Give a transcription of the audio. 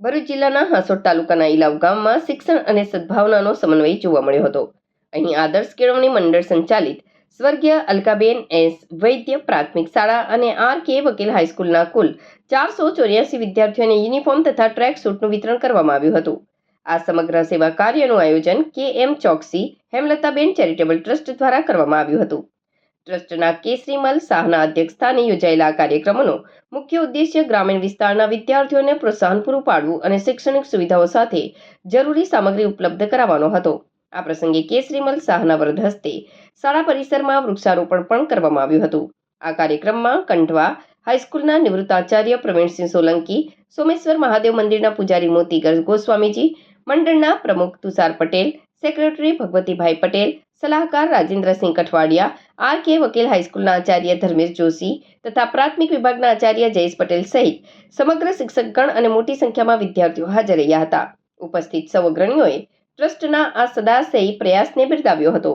ભરૂચ જિલ્લાના હાંસોટ તાલુકાના ઇલાવ ગામમાં શિક્ષણ અને સદ્ભાવનાનો સમન્વય જોવા મળ્યો હતો. અહીં આદર્શ કેળવણી મંડળ સંચાલિત સ્વર્ગીય અલકાબેન એસ વૈદ્ય પ્રાથમિક શાળા અને આર.કે. વકીલ હાઈસ્કૂલના કુલ 484 વિદ્યાર્થીઓને યુનિફોર્મ તથા ટ્રેક સૂટનું વિતરણ કરવામાં આવ્યું હતું. આ સમગ્ર સેવા કાર્યનું આયોજન કે.એમ. ચોકસી હેમલતાબેન ચેરિટેબલ ટ્રસ્ટ દ્વારા કરવામાં આવ્યું હતું. ટ્રસ્ટના કેસરીમલ શાહના અધ્યક્ષસ્થાને યોજાયેલા આ કાર્યક્રમનો મુખ્ય ઉદ્દેશ્ય ગ્રામીણ વિસ્તારના વિદ્યાર્થીઓને પ્રોત્સાહન પૂરું પાડવું અને શૈક્ષણિક સુવિધાઓ સાથે જરૂરી સામગ્રી ઉપલબ્ધ કરાવવાનો હતો. આ પ્રસંગે કેસરીમલ શાહના વરદ હસ્તે શાળા પરિસરમાં વૃક્ષારોપણ પણ કરવામાં આવ્યું હતું. આ કાર્યક્રમમાં કંઠવા હાઈસ્કૂલના નિવૃત્ત આચાર્ય પ્રવીણસિંહ સોલંકી, સોમેશ્વર મહાદેવ મંદિરના પૂજારી મોતી ગોસ્વામીજી, મંડળના પ્રમુખ તુષાર પટેલ, સેક્રેટરી ભગવતીભાઈ પટેલ, સલાહકાર રાજેન્દ્રસિંહ કઠવાડિયા, આર.કે. વકીલ હાઈસ્કૂલના આચાર્ય ધર્મેશ જોશી તથા પ્રાથમિક વિભાગના આચાર્ય જયેશ પટેલ સહિત સમગ્ર શિક્ષકગણ અને મોટી સંખ્યામાં વિદ્યાર્થીઓ હાજર રહ્યા હતા. ઉપસ્થિત સૌ અગ્રણીઓએ ટ્રસ્ટના આ સદાશયી પ્રયાસને બિરદાવ્યો હતો.